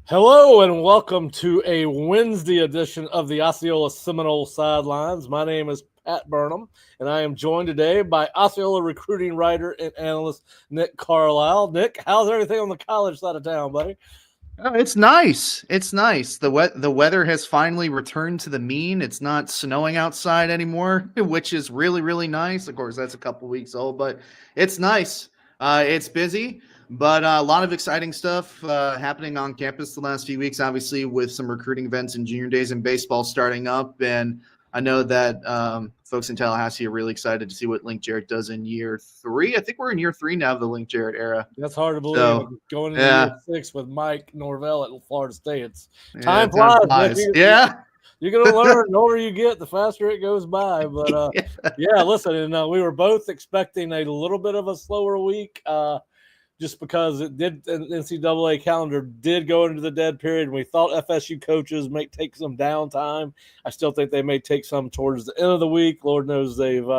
Hello and welcome to a Wednesday edition of the Osceola Seminole Sidelines. My name is Pat Burnham, and I am joined today by Osceola recruiting writer and analyst Nick Carlisle. Nick, how's everything on the college side of town, buddy? Oh, it's nice. It's nice. The weather has finally returned to the mean. It's not snowing outside anymore, which is really, really nice. Of course, that's a couple weeks old, but it's nice. It's busy, but a lot of exciting stuff happening on campus the last few weeks, obviously, with some recruiting events and junior days and baseball starting up. And I know that folks in Tallahassee are really excited to see what Link Jarrett does in year 3. I think we're in year 3 now of the Link Jarrett era. That's hard to believe. So, going into year 6 with Mike Norvell at Florida State. Time flies. flies. You're going to learn. The older you get, the faster it goes by. But, listen, and we were both expecting a little bit of a slower week just because it did. The NCAA calendar did go into the dead period, and we thought FSU coaches may take some downtime. I still think they may take some towards the end of the week. Lord knows they've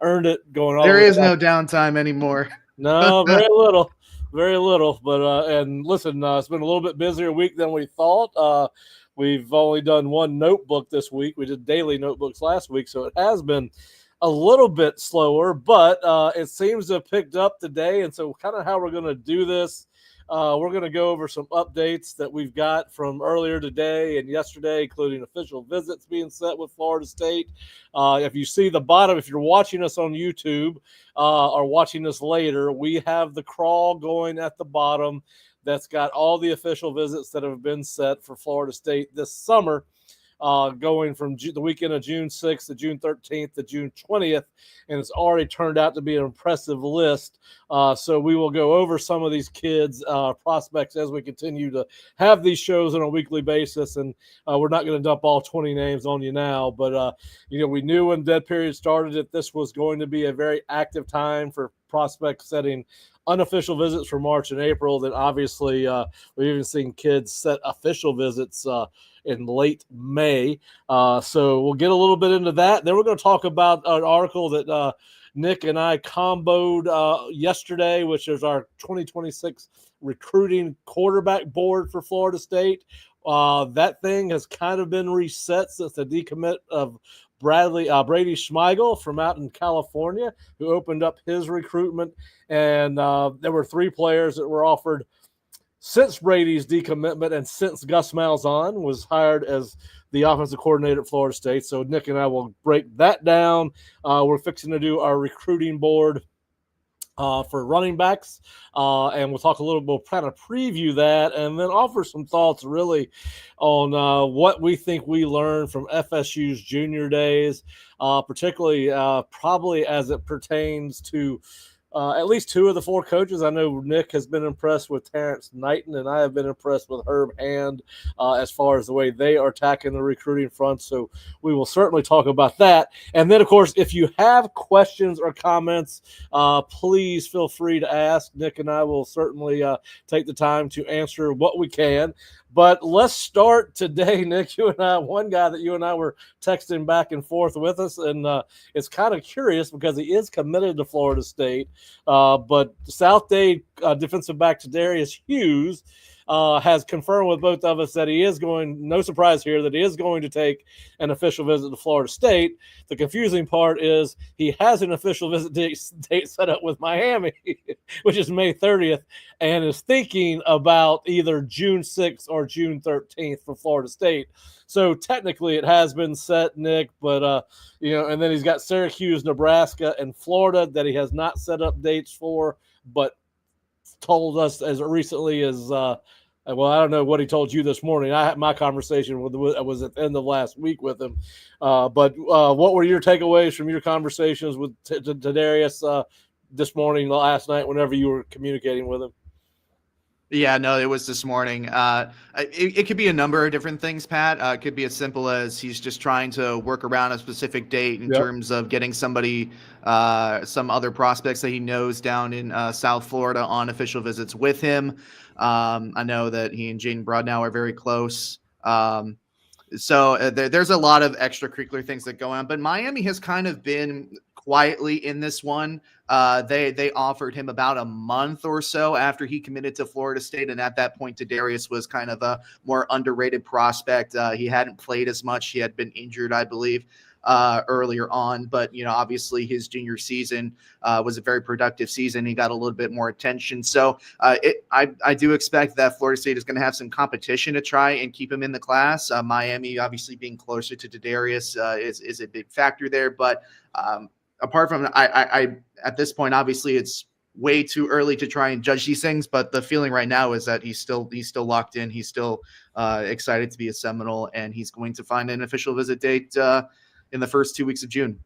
earned it going on. There is no downtime anymore. No, very little. Very little. But, and listen, it's been a little bit busier week than we thought. We've only done one notebook this week. We did daily notebooks last week, so it has been a little bit slower, but it seems to have picked up today. And so kind of how we're going to do this, we're going to go over some updates that we've got from earlier today and yesterday, including official visits being set with Florida State. If you see the bottom, if you're watching us on YouTube or watching us later, we have the crawl going at the bottom that's got all the official visits that have been set for Florida State this summer, going from the weekend of June 6th to June 13th to June 20th, and it's already turned out to be an impressive list. So we will go over some of these kids' prospects as we continue to have these shows on a weekly basis, and we're not going to dump all 20 names on you now, but we knew when dead period started that this was going to be a very active time for prospects setting unofficial visits for March and April. Then obviously we've even seen kids set official visits in late May. So we'll get a little bit into that. Then we're going to talk about an article that Nick and I comboed yesterday, which is our 2026 recruiting quarterback board for Florida State. That thing has kind of been reset since the decommit of Brady Schmeigel from out in California, who opened up his recruitment. And there were 3 players that were offered since Brady's decommitment and since Gus Malzahn was hired as the offensive coordinator at Florida State. So Nick and I will break that down. We're fixing to do our recruiting board for running backs, and we'll talk a little bit, kind of preview that, and then offer some thoughts really on what we think we learned from FSU's junior days, particularly probably as it pertains to at least 2 of the 4 coaches. I know Nick has been impressed with Terrence Knighton, and I have been impressed with Herb Hand as far as the way they are attacking the recruiting front. So we will certainly talk about that. And then, of course, if you have questions or comments, please feel free to ask. Nick and I will certainly take the time to answer what we can. But let's start today, Nick. You and I, one guy that you and I were texting back and forth with us, and it's kind of curious because he is committed to Florida State. But South Dade defensive back Darius Hughes has confirmed with both of us that he is going, no surprise here, that he is going to take an official visit to Florida State. The confusing part is he has an official visit date set up with Miami, which is May 30th, and is thinking about either June 6th or June 13th for Florida State. So technically it has been set, Nick, but, and then he's got Syracuse, Nebraska, and Florida that he has not set up dates for, but told us as recently as Well, I don't know what he told you this morning. I had my conversation with was at the end of last week with him. But what were your takeaways from your conversations with Darius this morning, last night, whenever you were communicating with him? Yeah, no, it was this morning. It could be a number of different things, Pat. It could be as simple as he's just trying to work around a specific date in Yep. terms of getting somebody, some other prospects that he knows down in South Florida on official visits with him. I know that he and Jaden Broadnow are very close. So there's a lot of extracurricular things that go on, but Miami has kind of been quietly in this one. They offered him about a month or so after he committed to Florida State, and at that point, Darius was kind of a more underrated prospect. He hadn't played as much; he had been injured, I believe, earlier on. But obviously, his junior season was a very productive season. He got a little bit more attention. So I do expect that Florida State is going to have some competition to try and keep him in the class. Miami, obviously, being closer to Darius is a big factor there. But apart from I at this point, obviously, it's way too early to try and judge these things. But the feeling right now is that he's still locked in. He's still excited to be a Seminole, and he's going to find an official visit date in the first 2 weeks of June.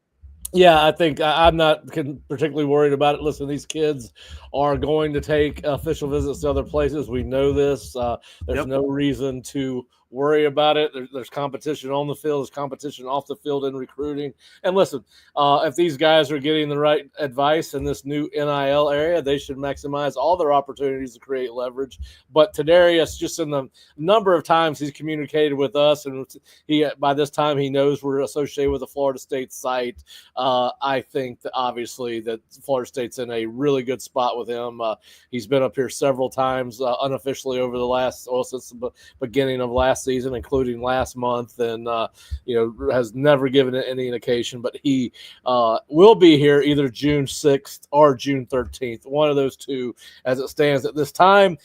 Yeah, I think I'm not particularly worried about it. Listen, these kids are going to take official visits to other places. We know this. There's no reason to worry about it. There's competition on the field. There's competition off the field in recruiting. And listen, if these guys are getting the right advice in this new NIL area, they should maximize all their opportunities to create leverage. But Darius, just in the number of times he's communicated with us, and he by this time he knows we're associated with the Florida State site. I think that obviously that Florida State's in a really good spot with him. He's been up here several times unofficially over the last, since the beginning of last season, including last month, and has never given it any indication. But he will be here either June 6th or June 13th, one of those two, as it stands at this time.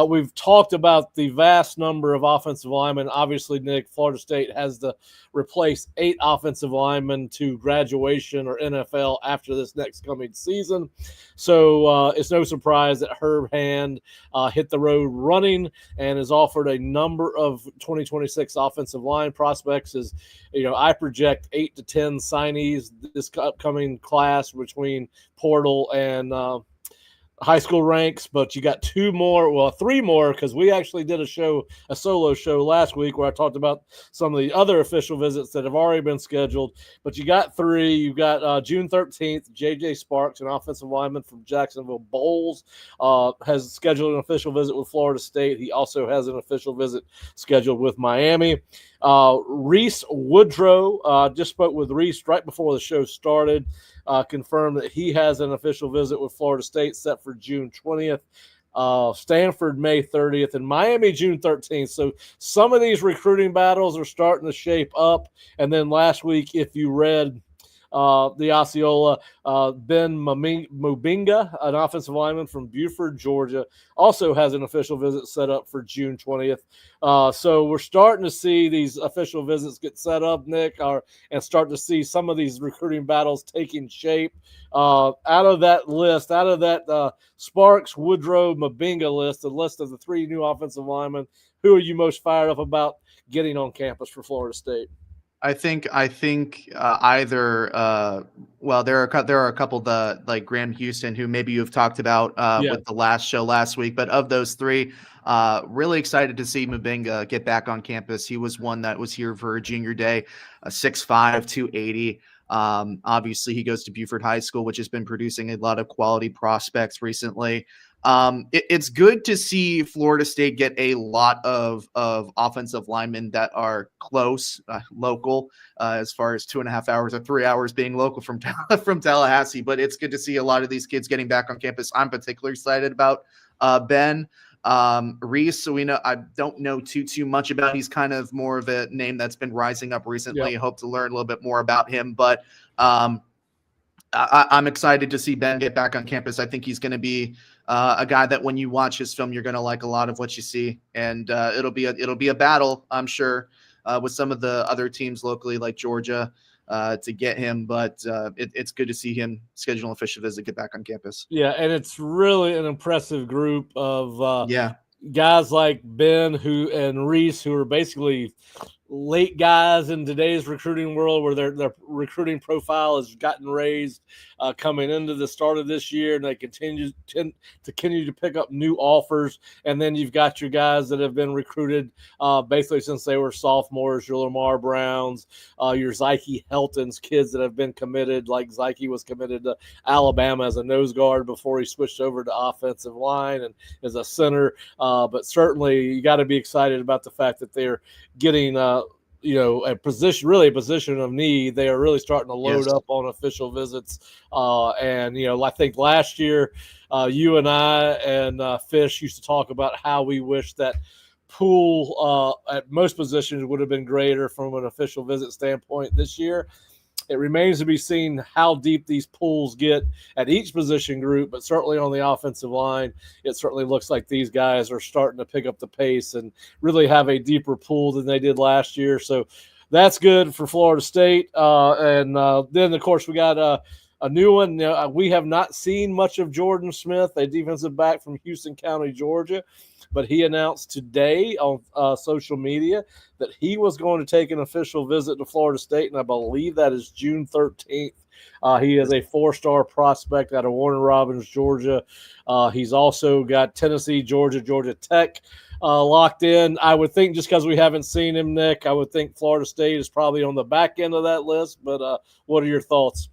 We've talked about the vast number of offensive linemen. Obviously, Nick, Florida State has to replace 8 offensive linemen to graduation or NFL after this next coming season. So it's no surprise that Herb Hand hit the road running and has offered a number of 2026 offensive line prospects. As I project 8 to 10 signees this upcoming class between portal and high school ranks, but you got 3 more, because we actually did a solo show last week where I talked about some of the other official visits that have already been scheduled. But you got 3. You got June 13th, JJ Sparks, an offensive lineman from Jacksonville Bowles, has scheduled an official visit with Florida State. He also has an official visit scheduled with Miami. Reese Woodrow, just spoke with Reese right before the show started. Confirmed that he has an official visit with Florida State set for June 20th, Stanford May 30th, and Miami June 13th. So some of these recruiting battles are starting to shape up. And then last week, if you read the Osceola, Ben Mubinga, an offensive lineman from Buford, Georgia, also has an official visit set up for June 20th. So we're starting to see these official visits get set up, Nick, and start to see some of these recruiting battles taking shape. Out of that Sparks, Woodrow, Mabinga list, the list of the 3 new offensive linemen, who are you most fired up about getting on campus for Florida State? I think either there are a couple like Graham Houston, who maybe you've talked about with the last show last week, but of those 3, really excited to see Mubinga get back on campus. He was one that was here for a junior day, 6'5", 280. Obviously he goes to Buford High School, which has been producing a lot of quality prospects recently. It's good to see Florida State get a lot of offensive linemen that are close, local, as far as 2.5 hours or 3 hours being local from Tallahassee. But it's good to see a lot of these kids getting back on campus. I'm particularly excited about Ben. Reese, so I don't know too much about. He's kind of more of a name that's been rising up recently. Yep. Hope to learn a little bit more about him, but I'm excited to see Ben get back on campus. I think he's going to be a guy that when you watch his film, you're going to like a lot of what you see, and it'll be a battle, I'm sure, with some of the other teams locally like Georgia to get him. But it's good to see him schedule an official visit, get back on campus. Yeah, and it's really an impressive group of guys like Ben and Reese, who are basically late guys in today's recruiting world, where their recruiting profile has gotten raised coming into the start of this year, and they continue to pick up new offers. And then you've got your guys that have been recruited basically since they were sophomores, your Lamar Browns, your Zyke Helton's kids that have been committed, like Zyke was committed to Alabama as a nose guard before he switched over to offensive line and as a center. But certainly you got to be excited about the fact that they're getting a position of need. They are really starting to load up on official visits. And I think last year you and I and Fish used to talk about how we wish that pool at most positions would have been greater from an official visit standpoint this year. It remains to be seen how deep these pools get at each position group, but certainly on the offensive line, it certainly looks like these guys are starting to pick up the pace and really have a deeper pool than they did last year. So that's good for Florida State. And then, of course, we got a new one. We have not seen much of Jordan Smith, a defensive back from Houston County, Georgia, but he announced today on social media that he was going to take an official visit to Florida State, and I believe that is June 13th. He is a four-star prospect out of Warner Robins, Georgia. He's also got Tennessee, Georgia Tech locked in. I would think just because we haven't seen him, Nick, I would think Florida State is probably on the back end of that list, but what are your thoughts?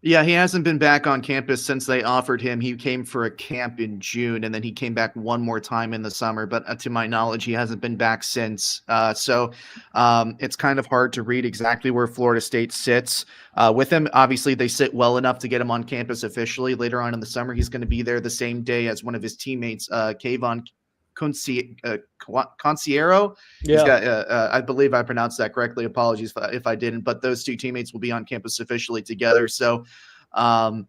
Yeah, he hasn't been back on campus since they offered him. He came for a camp in June, and then he came back one more time in the summer. But to my knowledge, he hasn't been back since. So it's kind of hard to read exactly where Florida State sits with him. Obviously, they sit well enough to get him on campus officially. Later on in the summer, he's going to be there the same day as one of his teammates, Kayvon Conciero. Yeah. He's got, I believe I pronounced that correctly. Apologies if I didn't, but those two teammates will be on campus officially together. So Florida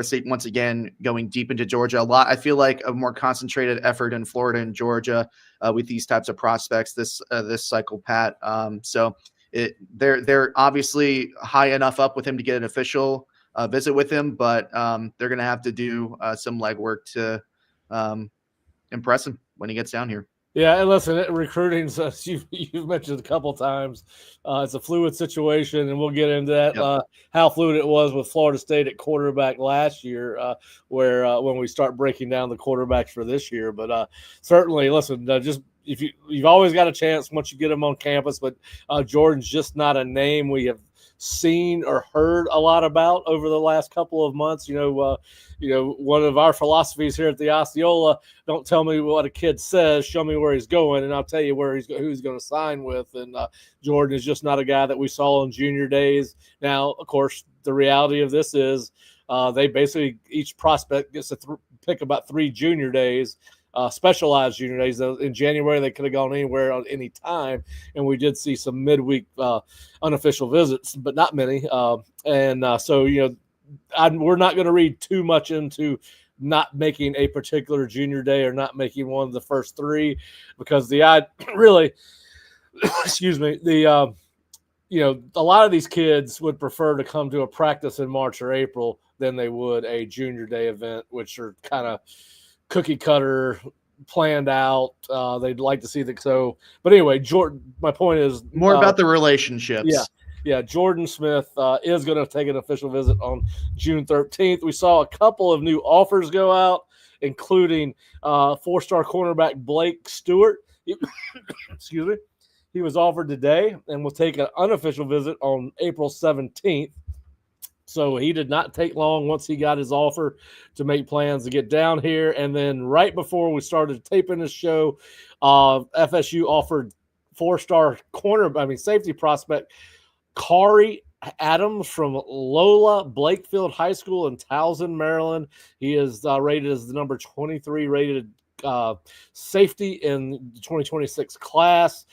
State, once again, going deep into Georgia. I feel like a more concentrated effort in Florida and Georgia with these types of prospects this cycle, Pat. So they're obviously high enough up with him to get an official visit with him, but they're going to have to do some legwork to impress him when he gets down here. Yeah, and listen, recruiting, you've mentioned a couple times, it's a fluid situation, and we'll get into that, how fluid it was with Florida State at quarterback last year, where when we start breaking down the quarterbacks for this year. But certainly, listen, just if you've always got a chance once you get them on campus, but Jordan's just not a name we have seen or heard a lot about over the last couple of months. One of our philosophies here at the Osceola, don't tell me what a kid says, show me where he's going, and I'll tell you who he's going to sign with. And Jordan is just not a guy that we saw on junior days. Now, of course, the reality of this is they basically, each prospect gets to pick about 3 junior days, specialized junior days. In January, they could have gone anywhere on any time, and we did see some midweek unofficial visits, but not many. So we're not going to read too much into not making a particular junior day or not making one of the first 3, because excuse me, a lot of these kids would prefer to come to a practice in March or April than they would a junior day event, which are kind of cookie cutter, planned out. They'd like to see but anyway, Jordan, my point is more about the relationships. Yeah. Jordan Smith is going to take an official visit on June 13th. We saw a couple of new offers go out, including 4-star cornerback Blake Stewart. Excuse me. He was offered today and will take an unofficial visit on April 17th. So he did not take long once he got his offer to make plans to get down here. And then right before we started taping this show, FSU offered 4-star safety prospect Kari Adams from Lola Blakefield High School in Towson, Maryland. He is rated as the number 23 rated safety in the 2026 class.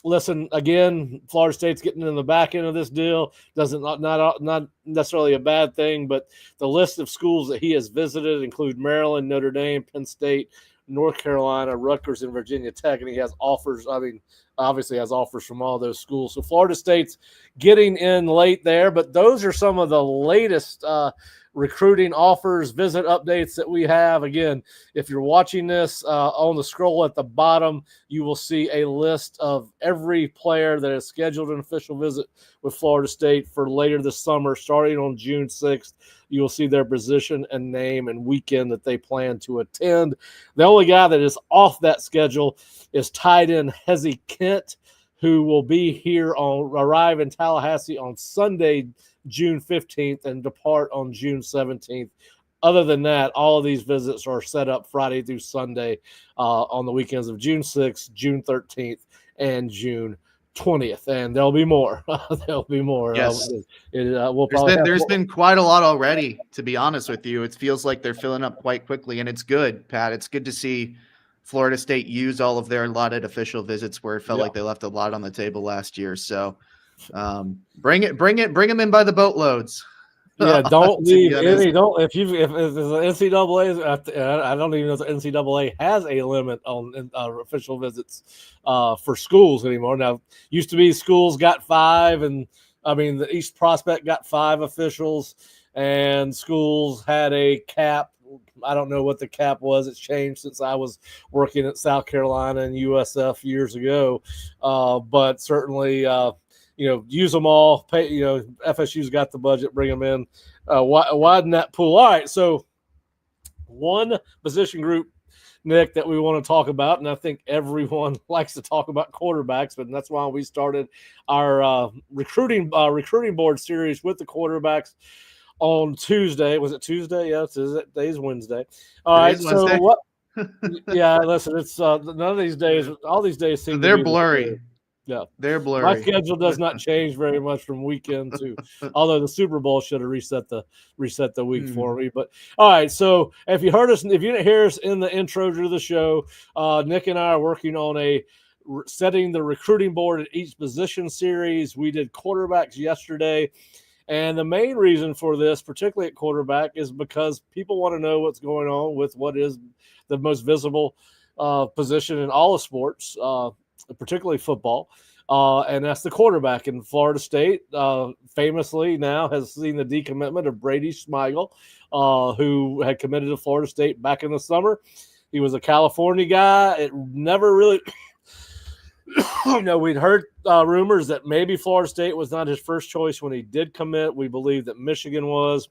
Listen, again, Florida State's getting in the back end of this deal. Not necessarily a bad thing, but the list of schools that he has visited include Maryland, Notre Dame, Penn State, North Carolina, Rutgers, and Virginia Tech, and he has offers. Obviously has offers from all those schools. So Florida State's getting in late there, but those are some of the latest recruiting offers, visit updates that we have. Again, if you're watching this on the scroll at the bottom, you will see a list of every player that has scheduled an official visit with Florida State for later this summer, starting on June 6th. You will see their position and name and weekend that they plan to attend. The only guy that is off that schedule is tight end Hezzy Kent, who will be here arrive in Tallahassee on Sunday, June 15th, and depart on June 17th. Other than that, all of these visits are set up Friday through Sunday on the weekends of June 6th, June 13th, and June 20th, and there'll be more. There'll be more. Yes. There's been quite a lot already, to be honest with you. It feels like they're filling up quite quickly, and it's good, Pat. It's good to see Florida State use all of their allotted official visits where it felt like they left a lot on the table last year. So bring them in by the boatloads. Yeah, don't leave any. Don't if the NCAA. I don't even know if the NCAA has a limit on official visits for schools anymore. Now, used to be schools got 5, and I mean the East Prospect got 5 officials, and schools had a cap. I don't know what the cap was. It's changed since I was working at South Carolina and USF years ago, but certainly. Use them all. Pay, FSU's got the budget. Bring them in. Widen that pool. All right. So one position group, Nick, that we want to talk about, and I think everyone likes to talk about quarterbacks, but that's why we started our recruiting board series with the quarterbacks on Tuesday. Was it Tuesday? Yes. Today's Wednesday. All right. So what? Yeah. Listen, it's none of these days. All these days seem they're blurry. Yeah, they're blurry. My schedule does not change very much from weekend to, although the Super Bowl should have reset the week for me. But all right, so if you didn't hear us in the intro to the show, Nick and I are working on setting the recruiting board at each position series. We did quarterbacks yesterday, and the main reason for this, particularly at quarterback, is because people want to know what's going on with what is the most visible position in all of sports. Particularly football, and that's the quarterback. In Florida State, famously now has seen the decommitment of Brady Schmeigel, who had committed to Florida State back in the summer. He was a California guy. It never really, we'd heard rumors that maybe Florida State was not his first choice when he did commit. We believe that Michigan was.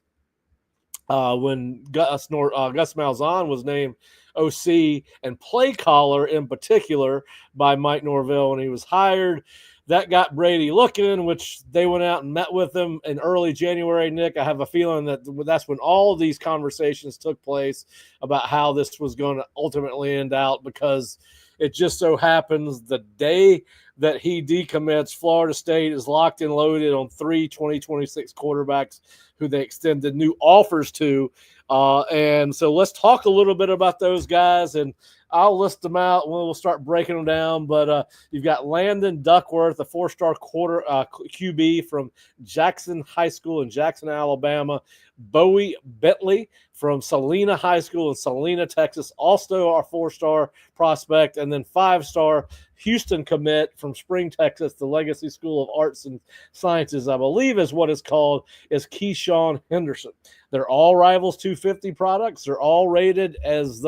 When Gus Malzahn was named OC and play caller in particular by Mike Norvell when he was hired, that got Brady looking, which they went out and met with him in early January. Nick, I have a feeling that's when all of these conversations took place about how this was going to ultimately end out, because it just so happens the day that he decommits, Florida State is locked and loaded on 3 2026 quarterbacks who they extended new offers to. And so let's talk a little bit about those guys, and I'll list them out and we'll start breaking them down. But you've got Landon Duckworth, a 4-star QB from Jackson High School in Jackson, Alabama. Bowie Bentley from Salina High School in Salina, Texas, also our 4-star prospect. And then 5-star Houston commit from Spring, Texas, the Legacy School of Arts and Sciences, I believe is what it's called, is Keyshawn Henderson. They're all Rivals 250 products. They're all rated as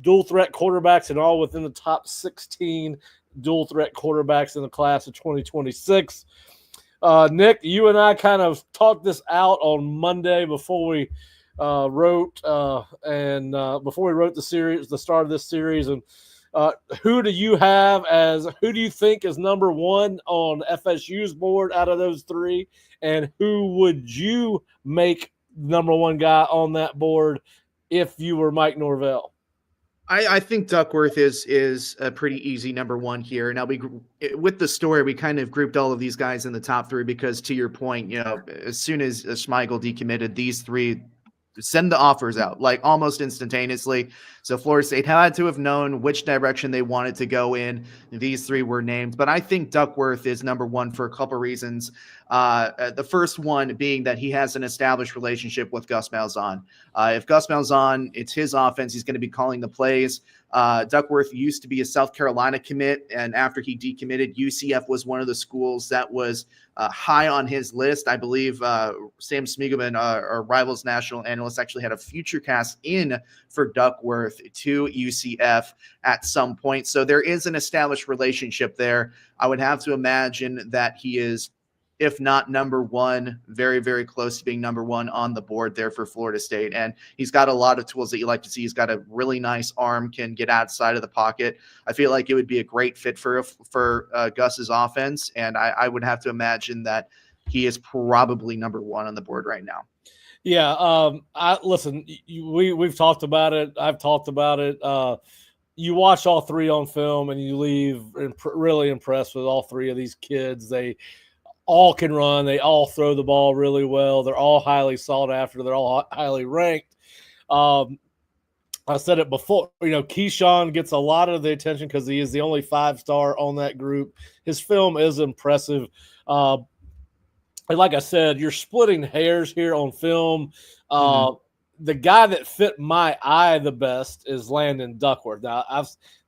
dual threat quarterbacks, and all within the top 16 dual threat quarterbacks in the class of 2026. Nick, you and I kind of talked this out on Monday before we wrote the series, the start of this series. And who do you think is number 1 on FSU's board out of those 3? And who would you make number 1 guy on that board if you were Mike Norvell? I think Duckworth is a pretty easy number 1 here. Now, with the story, we kind of grouped all of these guys in the top 3 because, to your point, as soon as Schmeigel decommitted, these 3 send the offers out like almost instantaneously. So Florida State had to have known which direction they wanted to go in. These three were named, but I think Duckworth is number one for a couple reasons. The first one being that he has an established relationship with Gus Malzahn. If Gus Malzahn, it's his offense, he's going to be calling the plays. Duckworth used to be a South Carolina commit, and after he decommitted, UCF was one of the schools that was high on his list. I believe Sam Smigelman, our Rivals national analyst, actually had a future cast in for Duckworth to UCF at some point. So there is an established relationship there. I would have to imagine that he is, if not number one, very, very close to being number one on the board there for Florida State. And he's got a lot of tools that you like to see. He's got a really nice arm, can get outside of the pocket. I feel like it would be a great fit for Gus's offense. And I would have to imagine that he is probably number one on the board right now. Yeah. Listen, we've talked about it. I've talked about it. You watch all three on film and you leave really impressed with all three of these kids. They all can run. They all throw the ball really well. They're all highly sought after. They're all highly ranked. I said it before, Keyshawn gets a lot of the attention because he is the only 5-star on that group. His film is impressive. And like I said, you're splitting hairs here on film. The guy that fit my eye the best is Landon Duckworth. Now,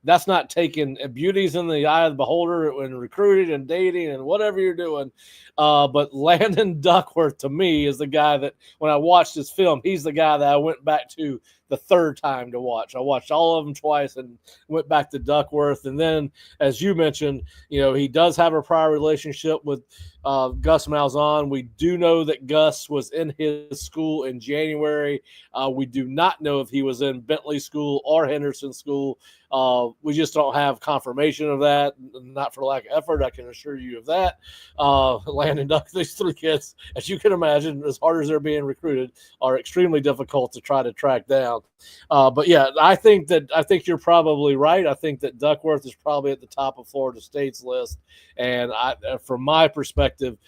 that's not taking beauties in the eye of the beholder when recruiting and dating and whatever you're doing. But Landon Duckworth, to me, is the guy that when I watched his film, he's the guy that I went back to the third time to watch. I watched all of them twice and went back to Duckworth. And then, as you mentioned, he does have a prior relationship with Gus Malzahn. We do know that Gus was in his school in January. We do not know if he was in Bentley School or Henderson School. We just don't have confirmation of that, not for lack of effort. I can assure you of that. Landon Duck, these three kids, as you can imagine, as hard as they're being recruited, are extremely difficult to try to track down. But yeah, I think you're probably right. I think that Duckworth is probably at the top of Florida State's list. And from my perspective,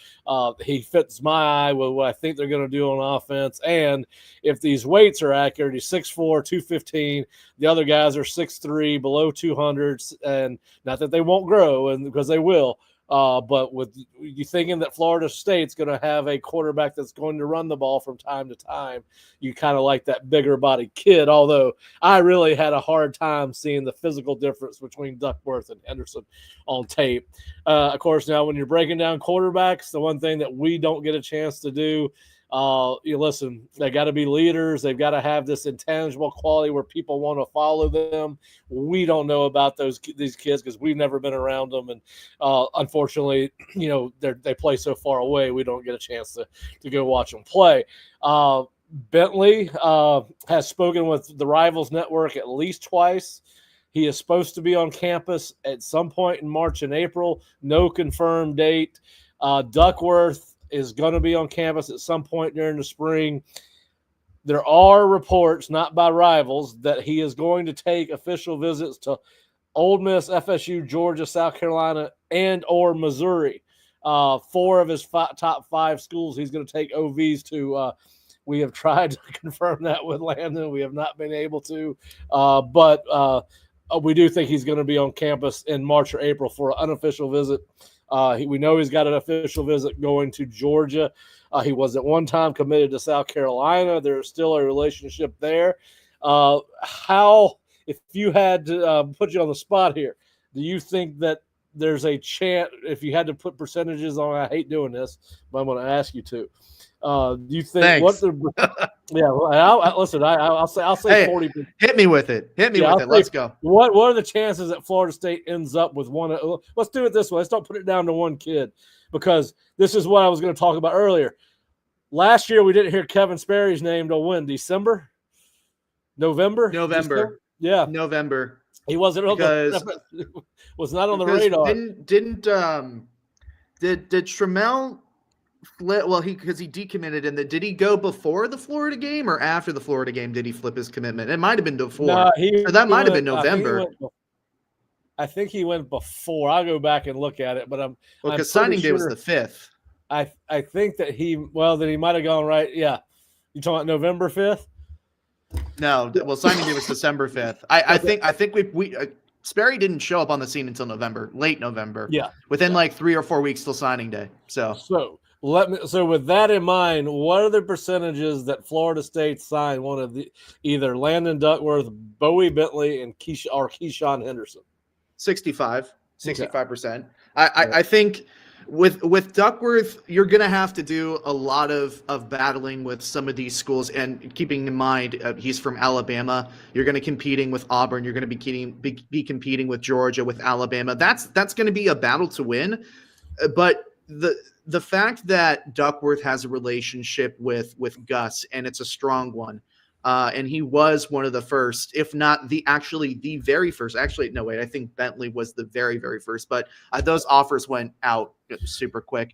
he fits my eye with what I think they're going to do on offense. And if these weights are accurate, he's 6'4", 215. The other guys are 6'3", below 200, and not that they won't grow, and because they will. But with you thinking that Florida State's going to have a quarterback that's going to run the ball from time to time, you kind of like that bigger body kid. Although I really had a hard time seeing the physical difference between Duckworth and Henderson on tape. Of course, now when you're breaking down quarterbacks, the one thing that we don't get a chance to do, listen, they got to be leaders. They've got to have this intangible quality where people want to follow them. We don't know about these kids because we've never been around them, and unfortunately, they play so far away. We don't get a chance to go watch them play. Bentley has spoken with the Rivals Network at least twice. He is supposed to be on campus at some point in March and April. No confirmed date. Duckworth is going to be on campus at some point during the spring. There are reports, not by Rivals, that he is going to take official visits to Ole Miss, FSU, Georgia, South Carolina, and or Missouri. 4 of his top 5 schools he's going to take OVs to. We have tried to confirm that with Landon. We have not been able to. But we do think he's going to be on campus in March or April for an unofficial visit. We know he's got an official visit going to Georgia. He was at one time committed to South Carolina. There's still a relationship there. If you had to put you on the spot here, do you think that there's a chance, if you had to put percentages on, I hate doing this, but I'm going to ask you to. Do you think Thanks. Listen, I'll say 40. Hit me with it. Let's go. What are the chances that Florida State ends up with one? Let's do it this way. Let's don't put it down to one kid, because this is what I was going to talk about earlier. Last year we didn't hear Kevin Sperry's name till when? November. December? Yeah, November. He wasn't was not on the radar. Did Trammell flip? Well, because he decommitted, and did he go before the Florida game or after the Florida game? Did he flip his commitment? It might have been before. No, that might have been November. I think he went before. I'll go back and look at it, but because signing day was the 5th. I think that he might have gone right. Yeah, you talking about November 5th? No, well, signing day was December 5th. I think we Sperry didn't show up on the scene until late November. Yeah, within like 3 or 4 weeks till signing day. So So with that in mind, what are the percentages that Florida State signed one of the either Landon Duckworth, Bowie Bentley, and Keyshawn Henderson? 65%. I think with Duckworth, you're going to have to do a lot of battling with some of these schools, and keeping in mind he's from Alabama. You're going to competing with Auburn. You're going to be competing with Georgia, with Alabama. That's going to be a battle to win. But the fact that Duckworth has a relationship with Gus, and it's a strong one. And he was one of the first, if not the very first. Actually, no, wait, I think Bentley was the very, very first, but those offers went out super quick.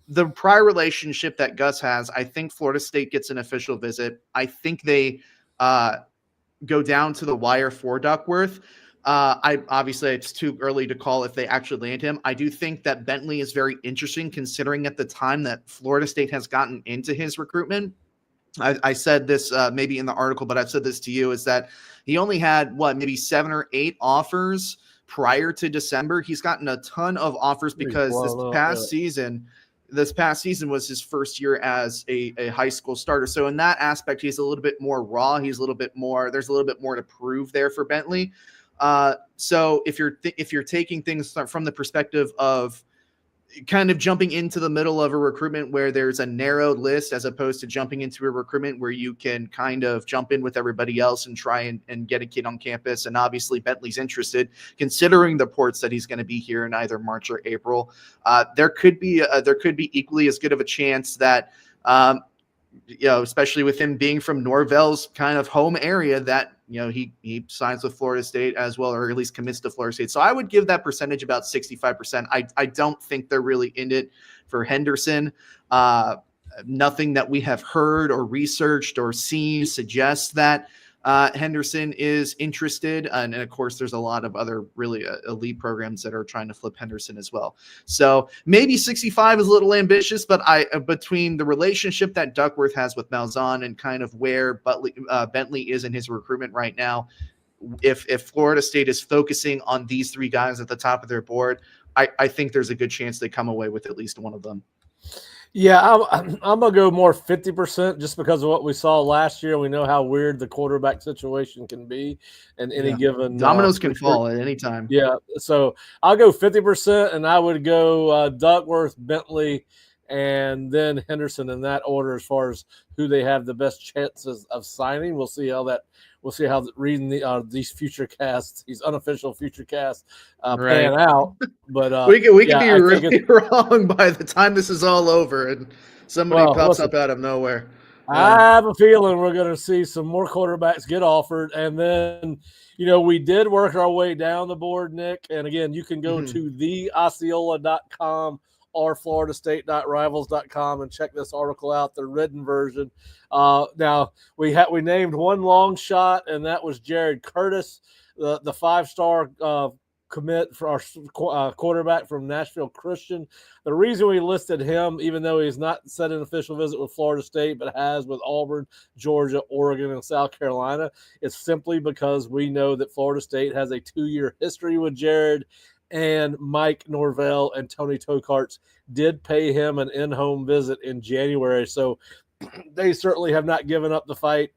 The prior relationship that Gus has, I think Florida State gets an official visit. I think they go down to the wire for Duckworth. Obviously it's too early to call if they actually land him. I do think that Bentley is very interesting, considering at the time that Florida State has gotten into his recruitment. I said this maybe in the article, but I've said this to you, is that he only had maybe 7 or 8 offers prior to December. He's gotten a ton of offers because this past season was his first year as a high school starter. So in that aspect, he's a little bit more raw. There's a little bit more to prove there for Bentley. So if you're taking things from the perspective of kind of jumping into the middle of a recruitment where there's a narrowed list, as opposed to jumping into a recruitment where you can kind of jump in with everybody else and try and get a kid on campus. And obviously Bentley's interested, considering the reports that he's going to be here in either March or April. There could be equally as good of a chance that, especially with him being from Norvell's kind of home area, that, he signs with Florida State as well, or at least commits to Florida State. So I would give that percentage about 65%. I don't think they're really in it for Henderson. Nothing that we have heard or researched or seen suggests that Henderson is interested. And of course, there's a lot of other really elite programs that are trying to flip Henderson as well. So maybe 65 is a little ambitious, but between the relationship that Duckworth has with Malzahn and kind of where Bentley is in his recruitment right now, if Florida State is focusing on these 3 guys at the top of their board, I think there's a good chance they come away with at least one of them. Yeah, I'm going to go more 50% just because of what we saw last year. We know how weird the quarterback situation can be, and any given dominoes can fall at any time. Yeah, so I'll go 50%, and I would go Duckworth, Bentley, and then Henderson in that order as far as who they have the best chances of signing. We'll see how reading these future casts, these unofficial future casts, pan out. But we could be really wrong by the time this is all over and somebody pops up out of nowhere. I have a feeling we're going to see some more quarterbacks get offered, and then we did work our way down the board, Nick. And again, you can go to theosceola.com or floridastate.rivals.com and check this article out, the written version. Now we named one long shot, and that was Jared Curtis, the 5-star commit for our quarterback from Nashville Christian. The reason we listed him, even though he's not set an official visit with Florida State, but has with Auburn, Georgia, Oregon, and South Carolina, is simply because we know that Florida State has a 2-year history with Jared, and Mike Norvell and Tony Tokarts did pay him an in-home visit in January. So they certainly have not given up the fight.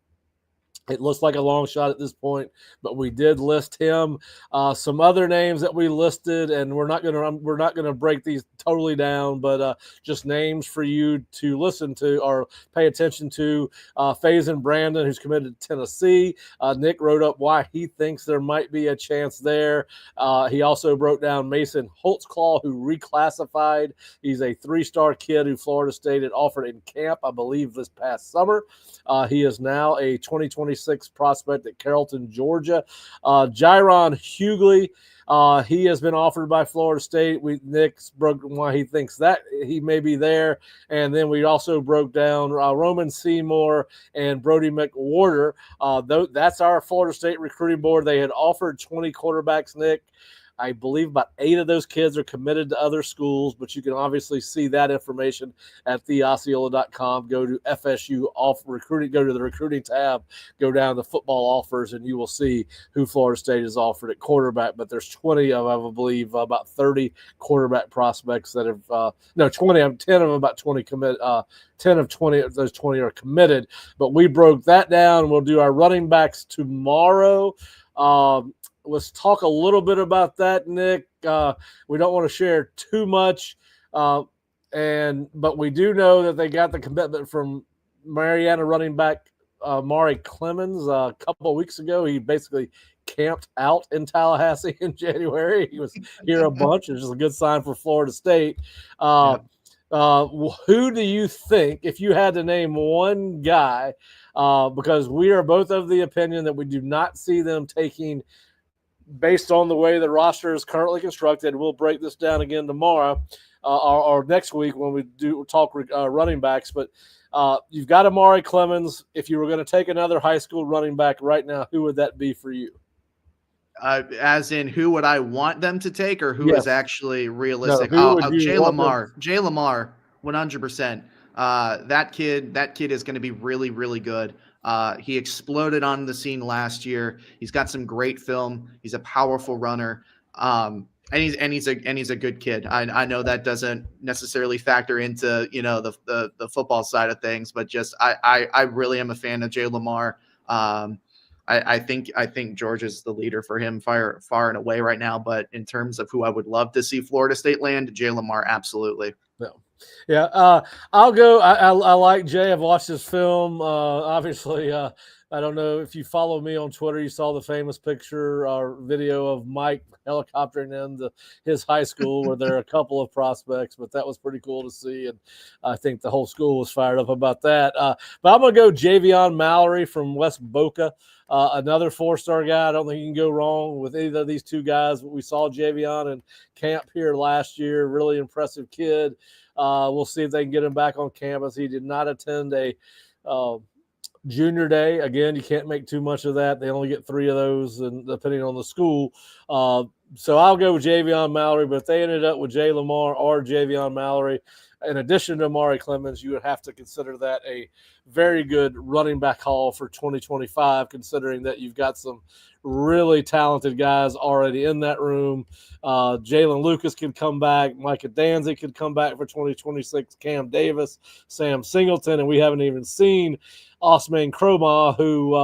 It looks like a long shot at this point, but we did list him. Some other names that we listed, and we're not gonna break these totally down, but just names for you to listen to or pay attention to. Faison Brandon, who's committed to Tennessee. Nick wrote up why he thinks there might be a chance there. He also broke down Mason Holtzclaw, who reclassified. He's a 3-star kid who Florida State had offered in camp, I believe, this past summer. He is now a 2026 prospect at Carrollton, Georgia. Jaron Hughley, he has been offered by Florida State. Nick's broke why he thinks that he may be there. And then we also broke down Roman Seymour and Brody McWhorter. That's our Florida State recruiting board. They had offered 20 quarterbacks, Nick. I believe about 8 of those kids are committed to other schools, but you can obviously see that information at theosceola.com. Go to FSU off recruiting, go to the recruiting tab, go down to football offers, and you will see who Florida State has offered at quarterback. But there's 20 of, I believe, about 30 quarterback prospects that have, 20, 10 of them, about 20 commit, 10 of 20 of those 20 are committed. But we broke that down. We'll do our running backs tomorrow. Let's talk a little bit about that, Nick. We don't want to share too much, but we do know that they got the commitment from Mariana running back Mari Clemens a couple of weeks ago. He basically camped out in Tallahassee in January. He was here a bunch, which is a good sign for Florida State. Who do you think, if you had to name one guy, because we are both of the opinion that we do not see them taking, based on the way the roster is currently constructed, we'll break this down again tomorrow or next week when we do talk running backs. But you've got Amari Clemens. If you were going to take another high school running back right now, who would that be for you? As in, who would I want them to take, or who is actually realistic? No, Jay Lamar. Jay Lamar, 100%. That kid is going to be really, really good. He exploded on the scene last year. He's got some great film. He's a powerful runner. And he's a good kid. I know that doesn't necessarily factor into, the football side of things, but just I really am a fan of Jay Lamar. I think Georgia's the leader for him far and away right now. But in terms of who I would love to see Florida State land, Jay Lamar, absolutely. Yeah. I'll go. I like Jay. I've watched his film. Obviously, I don't know if you follow me on Twitter, you saw the famous picture or video of Mike helicoptering into his high school where there are a couple of prospects, but that was pretty cool to see. And I think the whole school was fired up about that. But I'm going to go Javion Mallory from West Boca. Another 4-star guy. I don't think you can go wrong with either of these two guys. We saw Javion in camp here last year. Really impressive kid. We'll see if they can get him back on campus. He did not attend a junior day. Again, you can't make too much of that. They only get 3 of those, and depending on the school. So I'll go with Javion Mallory. But if they ended up with Jay Lamar or Javion Mallory, in addition to Amari Clemens, you would have to consider that a very good running back haul for 2025, considering that you've got some really talented guys already in that room. Jalen Lucas could come back. Micah Danzig could come back for 2026. Cam Davis, Sam Singleton, and we haven't even seen Osman Croma, who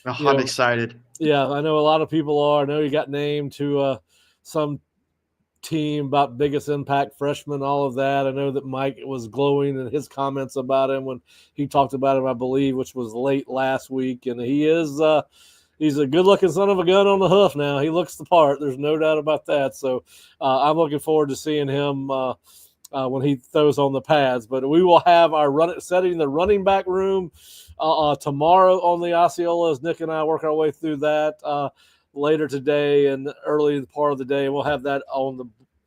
I'm excited. Yeah, I know a lot of people are. I know he got named to some team about biggest impact freshman, all of that. I know that Mike was glowing in his comments about him when he talked about him, I believe, which was late last week. And he is he's a good-looking son of a gun on the hoof now. He looks the part. There's no doubt about that. So I'm looking forward to seeing him when he throws on the pads. But we will have our setting the running back room tomorrow on the Osceola as Nick and I work our way through that later today and early part of the day. We'll have that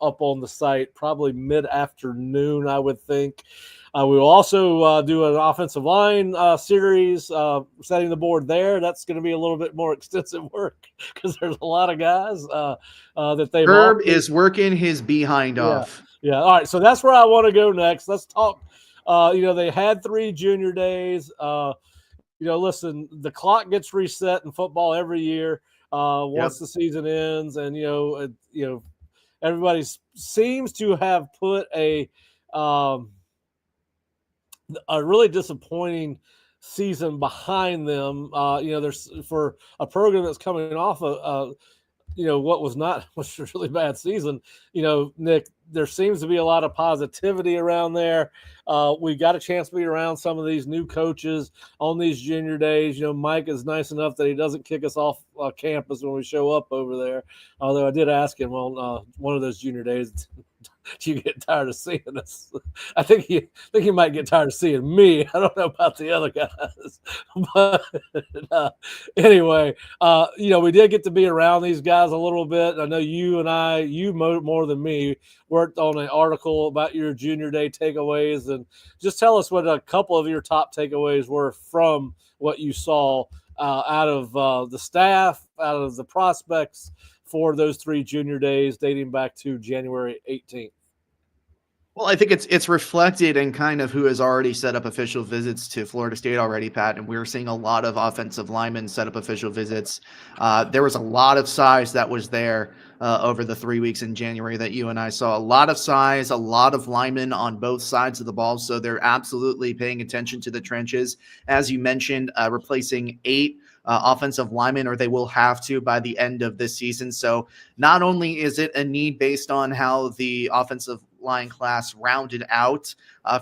up on the site probably mid-afternoon, I would think. We will also do an offensive line series, setting the board there. That's going to be a little bit more extensive work because there's a lot of guys that they've. Herb is working his behind off. Yeah. All right. So that's where I want to go next. Let's talk. They had 3 junior days. Listen, the clock gets reset in football every year once the season ends, and everybody seems to have put a really disappointing season behind them. There's for a program that's coming off of what was a really bad season. Nick, there seems to be a lot of positivity around there. We got a chance to be around some of these new coaches on these junior days. Mike is nice enough that he doesn't kick us off campus when we show up over there. Although I did ask him on one of those junior days, do you get tired of seeing us? I think he might get tired of seeing me. I don't know about the other guys, but anyway, we did get to be around these guys a little bit. I know you more than me worked on an article about your junior day takeaways, and just tell us what a couple of your top takeaways were from what you saw out of the staff, out of the prospects for those 3 junior days dating back to January 18th? Well, I think it's reflected in kind of who has already set up official visits to Florida State already, Pat. And we're seeing a lot of offensive linemen set up official visits. There was a lot of size that was there over the 3 weeks in January that you and I saw. A lot of size, a lot of linemen on both sides of the ball. So they're absolutely paying attention to the trenches. As you mentioned, replacing 8 offensive linemen, or they will have to by the end of this season. So not only is it a need based on how the offensive line class rounded out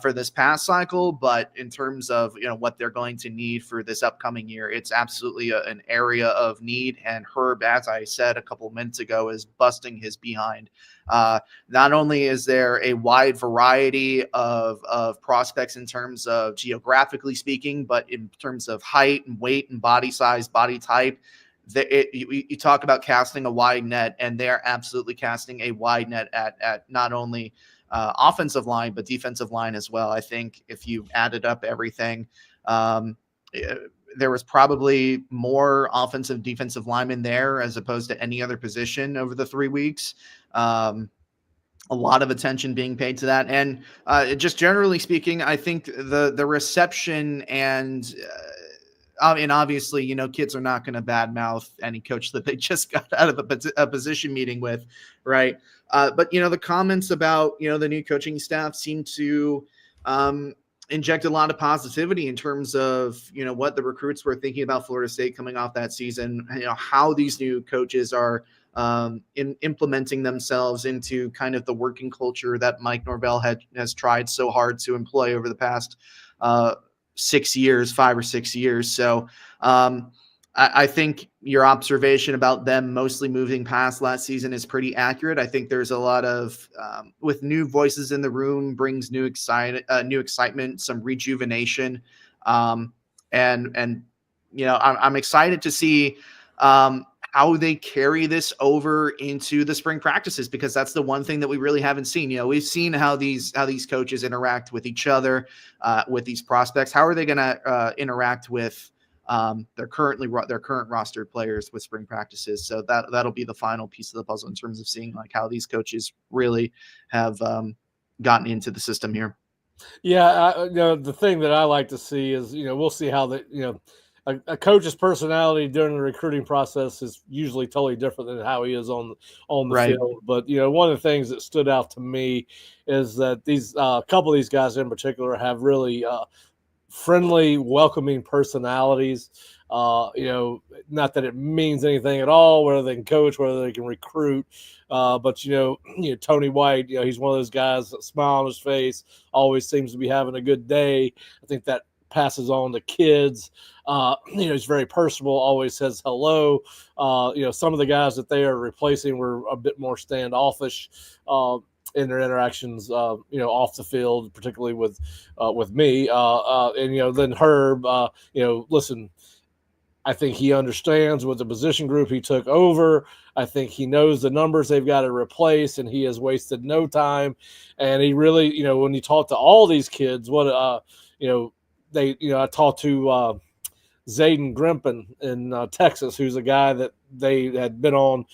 for this past cycle, but in terms of what they're going to need for this upcoming year, it's absolutely an area of need. And Herb, as I said a couple minutes ago, is busting his behind. Not only is there a wide variety of prospects in terms of geographically speaking, but in terms of height and weight and body size, body type. You talk about casting a wide net, and they're absolutely casting a wide net at not only offensive line, but defensive line as well. I think if you added up everything, there was probably more offensive, defensive linemen there as opposed to any other position over the 3 weeks. A lot of attention being paid to that. And just generally speaking, I think the reception and obviously, kids are not going to badmouth any coach that they just got out of a position meeting with, right? But the comments about the new coaching staff seem to inject a lot of positivity in terms of what the recruits were thinking about Florida State coming off that season. How these new coaches are implementing themselves into kind of the working culture that Mike Norvell has tried so hard to employ over the past 6 years, 5 or 6 years. So I think your observation about them mostly moving past last season is pretty accurate. I think there's a lot of with new voices in the room brings new excitement, some rejuvenation, and I'm excited to see how they carry this over into the spring practices, because that's the one thing that we really haven't seen. We've seen how these coaches interact with each other, with these prospects. How are they going to interact with their current rostered players with spring practices? So that'll be the final piece of the puzzle in terms of seeing like how these coaches really have gotten into the system here. Yeah, the thing that I like to see is we'll see how a coach's personality during the recruiting process is usually totally different than how he is on the Right. field. But one of the things that stood out to me is that these couple of these guys in particular have really friendly, welcoming personalities. Not that it means anything at all, whether they can coach, whether they can recruit. But Tony White, he's one of those guys that smile on his face, always seems to be having a good day. I think that passes on to kids. He's very personable, always says hello. Some of the guys that they are replacing were a bit more standoffish in their interactions, off the field, particularly with me. And then Herb, listen, I think he understands with the position group he took over. I think he knows the numbers they've got to replace, and he has wasted no time. And he really, when you talk to all these kids, I talked to Zayden Grimpin in Texas, who's a guy that they had been on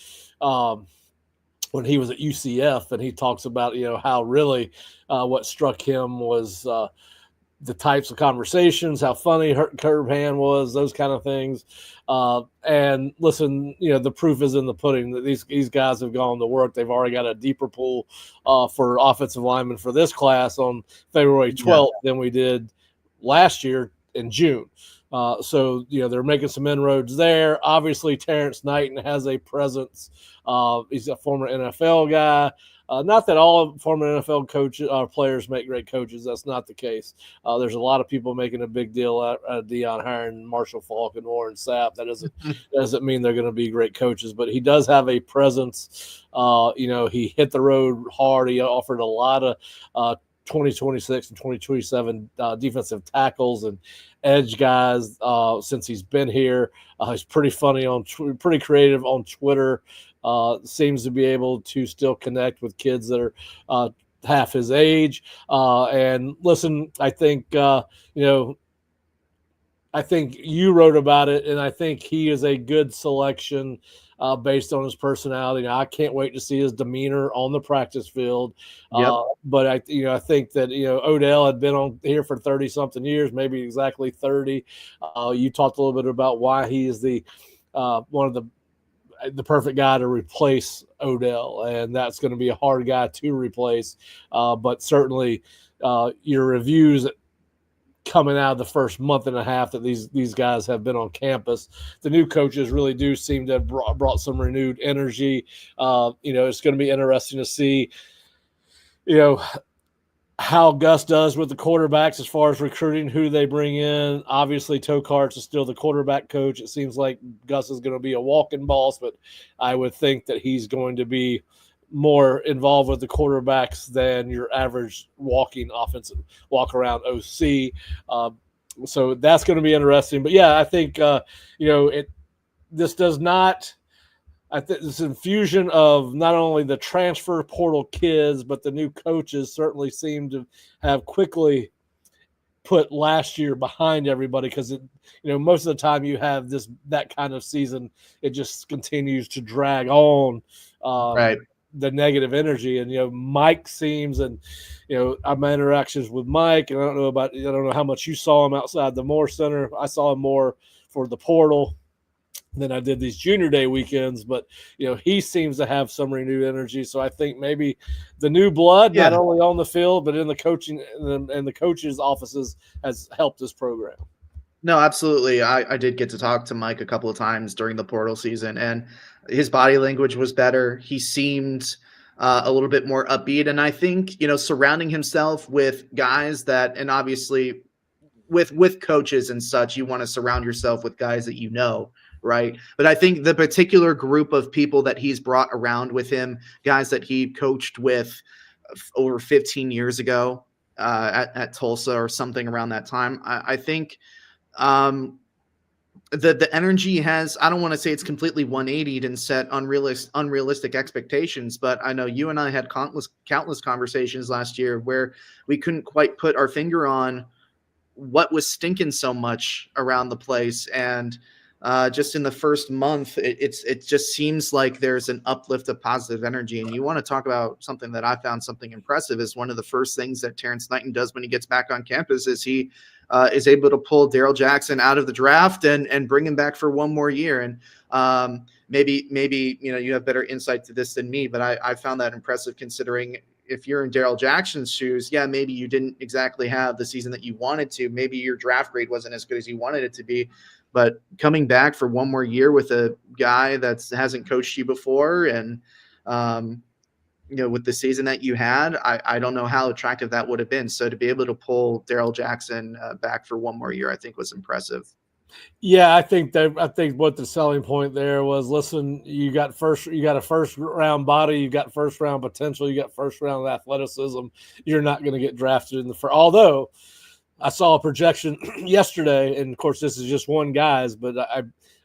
when he was at UCF, and he talks about how really what struck him was the types of conversations, how funny Curban was, those kind of things. And listen, the proof is in the pudding that these guys have gone to work. They've already got a deeper pool for offensive linemen for this class on February 12th than we did last year in June. So they're making some inroads there. Obviously, Terrence Knighton has a presence. He's a former NFL guy. Not that all former NFL coaches players make great coaches. That's not the case. There's a lot of people making a big deal out of Deion hiring Marshall Faulk and Warren Sapp. That doesn't mean they're going to be great coaches, but he does have a presence. He hit the road hard. He offered a lot of 2026 and 2027 defensive tackles and edge guys since he's been here. He's pretty funny pretty creative on Twitter. Seems to be able to still connect with kids that are half his age. And listen, I think I think you wrote about it, and I think he is a good selection based on his personality. Now, I can't wait to see his demeanor on the practice field. Yep. But I think that Odell had been on here for 30 something years, maybe exactly 30. You talked a little bit about why he is the one of the perfect guy to replace Odell, and that's going to be a hard guy to replace. But certainly, your reviews coming out of the first month and a half that these guys have been on campus, the new coaches really do seem to have brought some renewed energy. It's going to be interesting to see, how Gus does with the quarterbacks as far as recruiting, who they bring in. Obviously, Tokarts is still the quarterback coach. It seems like Gus is going to be a walking boss, but I would think that he's going to be more involved with the quarterbacks than your average walking offensive walk around OC. So that's going to be interesting. But yeah, I think this does not. I think this infusion of not only the transfer portal kids, but the new coaches certainly seem to have quickly put last year behind everybody, because most of the time you have that kind of season, it just continues to drag on. Right. The negative energy. And Mike seems, and my interactions with Mike, and I don't know how much you saw him outside the Moore Center. I saw him more for the portal than I did these junior day weekends, but he seems to have some renewed energy. So I think maybe the new blood, not only on the field but in the coaching and the coaches' offices, has helped this program. No, absolutely. I did get to talk to Mike a couple of times during the portal season, and his body language was better. He seemed a little bit more upbeat. And I think, surrounding himself with guys that, and obviously with coaches and such, you want to surround yourself with guys that right? But I think the particular group of people that he's brought around with him, guys that he coached with over 15 years ago at Tulsa or something around that time, I think the energy has, I don't want to say it's completely 180'd and set unrealistic expectations, but I know you and I had countless conversations last year where we couldn't quite put our finger on what was stinking so much around the place. And just in the first month, it just seems like there's an uplift of positive energy. And you want to talk about something that I found something impressive is one of the first things that Terrence Knighton does when he gets back on campus is he is able to pull Darrell Jackson out of the draft and bring him back for one more year. And maybe you have better insight to this than me, but I found that impressive considering if you're in Darrell Jackson's shoes, maybe you didn't exactly have the season that you wanted to. Maybe your draft grade wasn't as good as you wanted it to be. But coming back for one more year with a guy that hasn't coached you before and, with the season that you had, I don't know how attractive that would have been. So to be able to pull Darrell Jackson back for one more year, I think was impressive. Yeah, I think what the selling point there was, listen, you got a first round body, you got first round potential, you got first round athleticism. You're not going to get drafted in the first, although I saw a projection yesterday, and of course this is just one guy's, but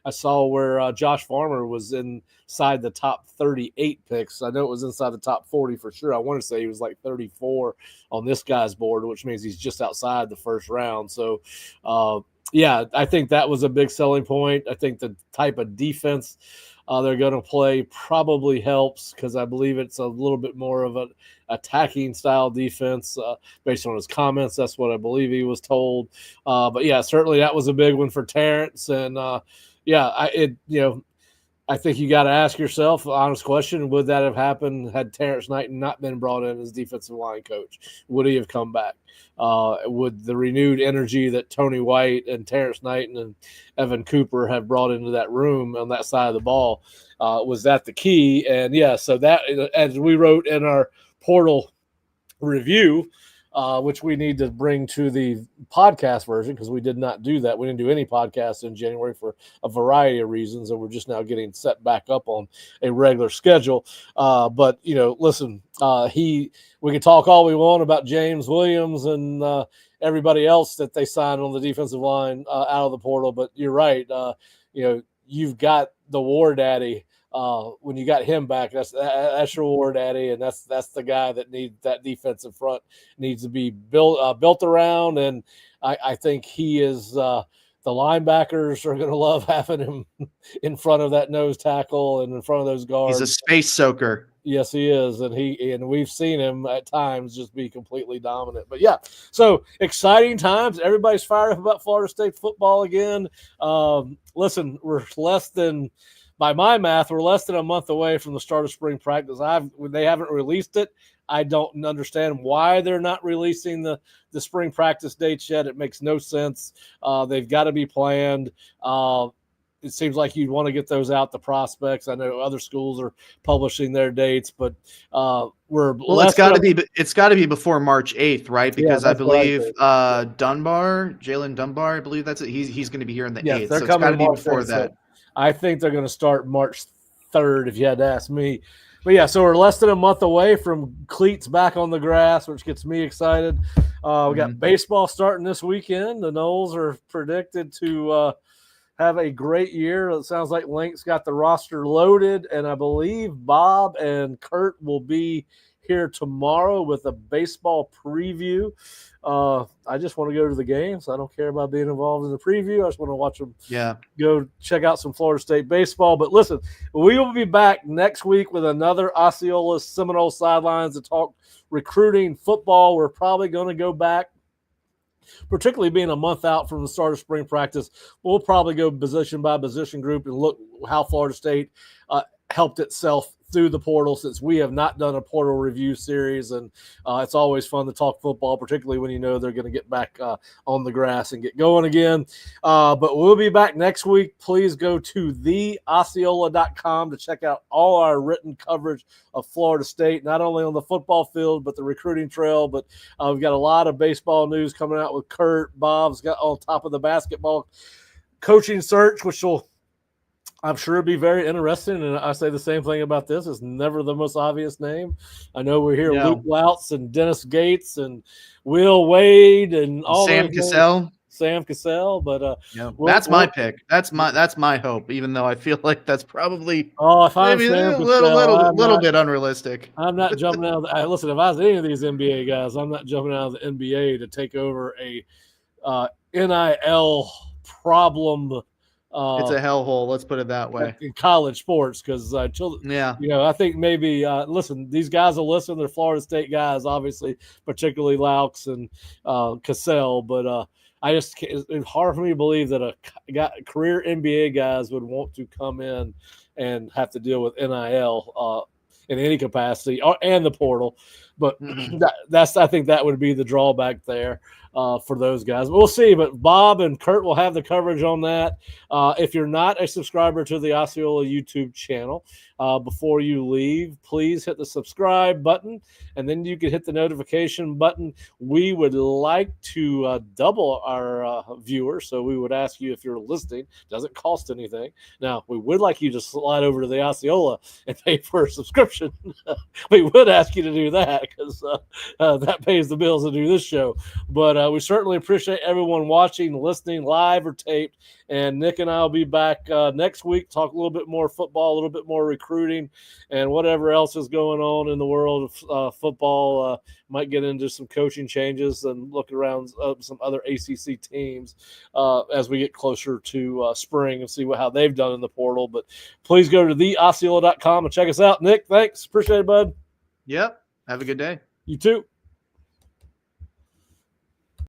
I saw where Josh Farmer was inside the top 38 picks. I know it was inside the top 40 for sure. I want to say he was like 34 on this guy's board, which means he's just outside the first round. So, I think that was a big selling point. I think the type of defense they're going to play probably helps, because I believe it's a little bit more of an attacking style defense based on his comments. That's what I believe he was told. But certainly that was a big one for Terrence. And I think you got to ask yourself an honest question. Would that have happened had Terrence Knighton not been brought in as defensive line coach? Would he have come back? Would the renewed energy that Tony White and Terrence Knighton and Evan Cooper have brought into that room on that side of the ball, was that the key? And so that, as we wrote in our portal review, which we need to bring to the podcast version, because we did not do that. We didn't do any podcasts in January for a variety of reasons, and we're just now getting set back up on a regular schedule. But listen, we can talk all we want about James Williams and everybody else that they signed on the defensive line out of the portal, but you're right. You've got the war daddy. When you got him back, that's your war daddy, and that's the guy that needs that defensive front needs to be built around. And I think he is the linebackers are going to love having him in front of that nose tackle and in front of those guards. He's a space soaker. Yes, he is, and we've seen him at times just be completely dominant. But yeah, so exciting times. Everybody's fired up about Florida State football again. Listen, we're less than, by my math, we're less than a month away from the start of spring practice. They haven't released it. I don't understand why they're not releasing the spring practice dates yet. It makes no sense. They've got to be planned. It seems like you'd want to get those out to prospects. I know other schools are publishing their dates, but it's got to be before March 8th, right? Because I believe Jalen Dunbar, I believe that's it. He's going to be here on the 8th. So it's got to be before that. I think they're going to start March 3rd, if you had to ask me. But yeah, so we're less than a month away from cleats back on the grass, which gets me excited. We got baseball starting this weekend. The Noles are predicted to have a great year. It sounds like Link's got the roster loaded, and I believe Bob and Kurt will be here tomorrow with a baseball preview. I just want to go to the games. I don't care about being involved in the preview. I just want to watch them go check out some Florida State baseball. But listen, we will be back next week with another Osceola Seminole Sidelines to talk recruiting football. We're probably going to go back, particularly being a month out from the start of spring practice. We'll probably go position by position group and look how Florida State helped itself through the portal, since we have not done a portal review series. And it's always fun to talk football, particularly when you know they're going to get back on the grass and get going again. But we'll be back next week. Please go to theosceola.com to check out all our written coverage of Florida State, not only on the football field, but the recruiting trail. But we've got a lot of baseball news coming out with Kurt. Bob's got on top of the basketball coaching search, which will, I'm sure it'd be very interesting. And I say the same thing about this. It's never the most obvious name. I know we're here Luke Louts and Dennis Gates and Will Wade and all Sam Cassell. But that's my pick. That's my hope, even though I feel like that's probably if I'm maybe Sam a little bit unrealistic. I'm not jumping out of listen, if I was any of these NBA guys, I'm not jumping out of the NBA to take over a NIL problem. It's a hellhole. Let's put it that way. In college sports, because I think maybe listen, these guys will listen. They're Florida State guys, obviously, particularly Laux and Cassell. But it's hard for me to believe that career NBA guys would want to come in and have to deal with NIL in any capacity and the portal. But I think that would be the drawback there. For those guys. We'll see, but Bob and Kurt will have the coverage on that. If you're not a subscriber to the Osceola YouTube channel, before you leave, please hit the subscribe button, and then you can hit the notification button. We would like to double our viewers, so we would ask you, if you're listening, doesn't cost anything. Now, we would like you to slide over to the Osceola and pay for a subscription. We would ask you to do that, because that pays the bills to do this show. But we certainly appreciate everyone watching, listening, live or taped. And Nick and I will be back next week, talk a little bit more football, a little bit more recruiting, and whatever else is going on in the world of football. Might get into some coaching changes and look around some other ACC teams as we get closer to spring and see how they've done in the portal. But please go to theosceola.com and check us out. Nick, thanks. Appreciate it, bud. Yep. Have a good day. You too.